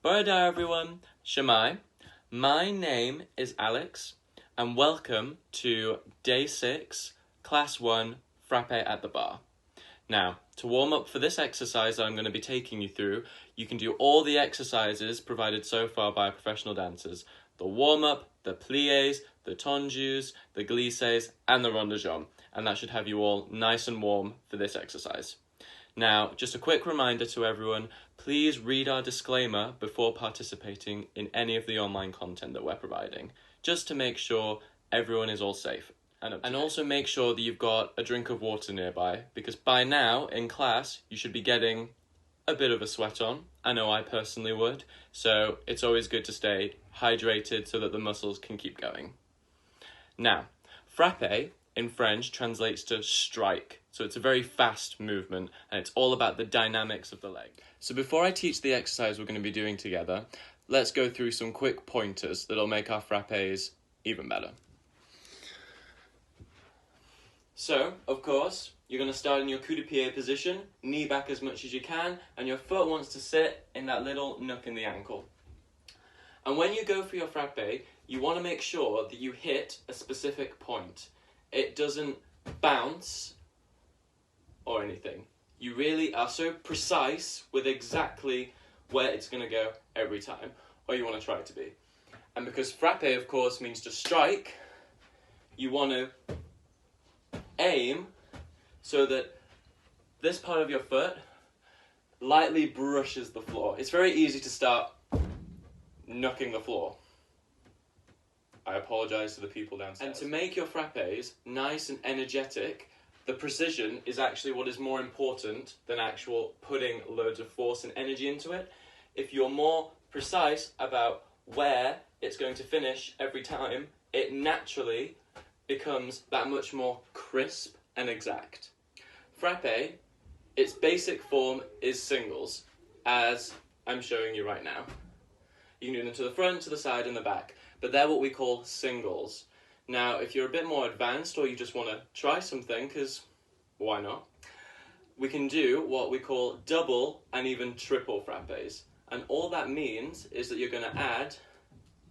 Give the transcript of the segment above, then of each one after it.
Barre everyone, Shamai. My name is Alex, and welcome to Day 6, Class 1, Frappe at the bar. Now, to warm up for this exercise I'm going to be taking you through, you can do all the exercises provided so far by professional dancers. The warm-up, the pliés, the tendus, the glisses, and the rond de jambe. And that should have you all nice and warm for this exercise. Now, just a quick reminder to everyone, please read our disclaimer before participating in any of the online content that we're providing, just to make sure everyone is all safe. And also make sure that you've got a drink of water nearby, because by now, in class, you should be getting a bit of a sweat on. I know I personally would, so it's always good to stay hydrated so that the muscles can keep going. Now, frappe in French translates to strike, so it's a very fast movement, and it's all about the dynamics of the leg. So before I teach the exercise we're going to be doing together, let's go through some quick pointers that'll make our frappes even better. So, of course, you're going to start in your coup de pied position, knee back as much as you can, and your foot wants to sit in that little nook in the ankle. And when you go for your frappe, you want to make sure that you hit a specific point. It doesn't bounce or anything. You really are so precise with exactly where it's going to go every time, or you want to try it to be. And because frappe, of course, means to strike, you want to aim so that this part of your foot lightly brushes the floor. It's very easy to start knocking the floor. I apologise to the people downstairs. And to make your frappes nice and energetic, the precision is actually what is more important than actual putting loads of force and energy into it. If you're more precise about where it's going to finish every time, it naturally becomes that much more crisp and exact. Frappe, its basic form is singles, as I'm showing you right now. You can do them to the front, to the side, and the back, but they're what we call singles. Now, if you're a bit more advanced or you just want to try something, because why not, we can do what we call double and even triple frappes. And all that means is that you're going to add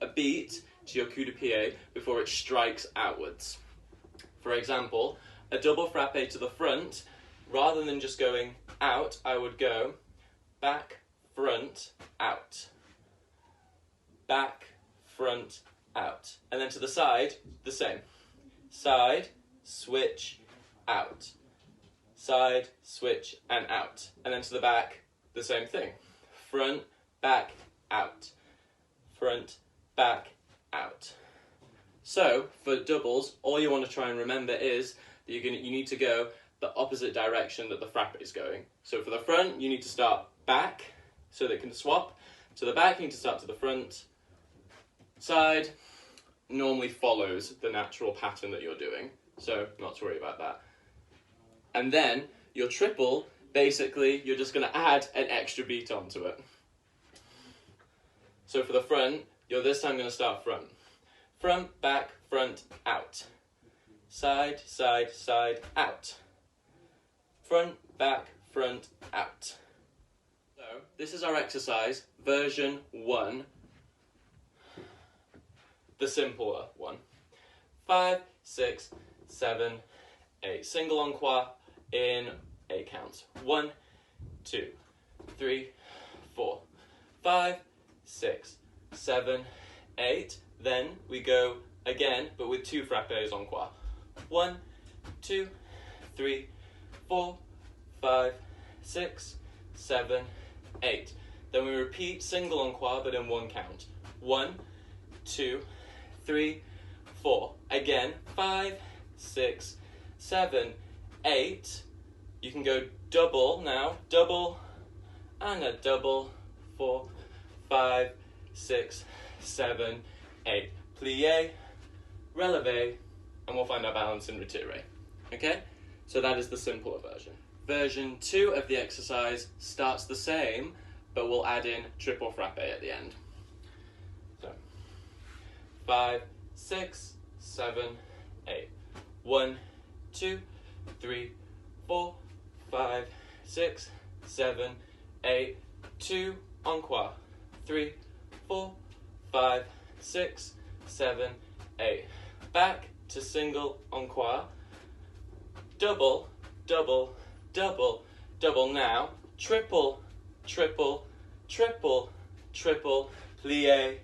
a beat to your coup de pied before it strikes outwards. For example, a double frappe to the front, rather than just going out, I would go back, front, out. Back, front, out. And then to the side, the same. Side, switch, out. Side, switch, and out. And then to the back, the same thing. Front, back, out. Front, back, out. So, for doubles, all you want to try and remember is that you need to go the opposite direction that the frappe is going. So for the front, you need to start back, so they can swap. To the back, you need to start to the front. Side normally follows the natural pattern that you're doing, so not to worry about that. And then your triple, basically, you're just going to add an extra beat onto it. So for the front, you're this time going to start front. Front, back, front, out. Side, side, side, out. Front, back, front, out. So this is our exercise, version 1. The simpler one. 5, 6, 7, 8. Single encore in 8 counts. 1, 2, 3, 4, 5, 6, 7, 8. Then we go again, but with 2 frappes encore. 1, 2, 3, 4, 5, 6, 7, 8. Then we repeat single encore, but in 1 count. 1, 2, 3, 4. Again, 5, 6, 7, 8. You can go double now. Double and a double. 4, 5, 6, 7, 8. Plié, relevé, and we'll find our balance in retiré. Okay? So that is the simpler version. Version 2 of the exercise starts the same, but we'll add in triple frappe at the end. So 5, 6, 7, 8. 1, 2, 3, 4, 5, 6, 7, 8. 2, encore. 3, 4, 5, 6, 7, 8. Back to single encore. Double, double, double, double now. Triple, triple, triple, triple, plie,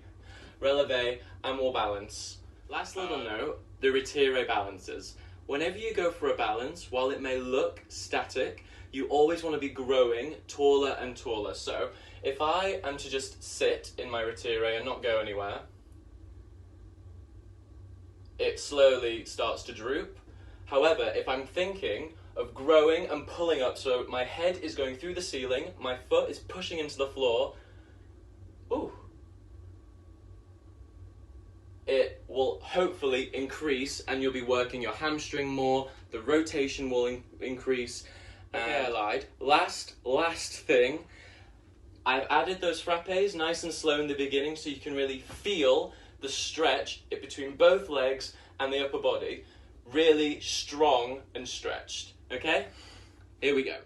releve, and more balance. Last little note, the retire balances. Whenever you go for a balance, while it may look static, you always want to be growing taller and taller. So if I am to just sit in my retire and not go anywhere, it slowly starts to droop. However, if I'm thinking of growing and pulling up, so my head is going through the ceiling, my foot is pushing into the floor, ooh, it will hopefully increase and you'll be working your hamstring more, the rotation will increase. Okay, I lied. Last thing, I've added those frappes nice and slow in the beginning so you can really feel the stretch between both legs and the upper body. Really strong and stretched. Okay? Here we go.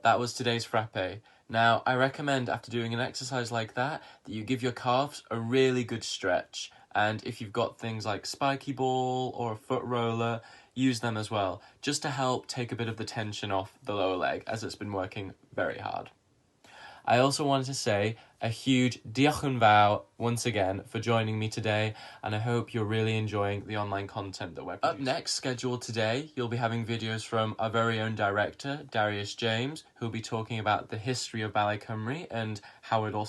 That was today's Frappe. Now, I recommend after doing an exercise like that you give your calves a really good stretch. And if you've got things like spiky ball or a foot roller, use them as well, just to help take a bit of the tension off the lower leg as it's been working very hard. I also wanted to say a huge diolch yn fawr once again for joining me today, and I hope you're really enjoying the online content that we're producing. Up next, scheduled today, you'll be having videos from our very own director, Darius James, who'll be talking about the history of Balletcymru and how it all started.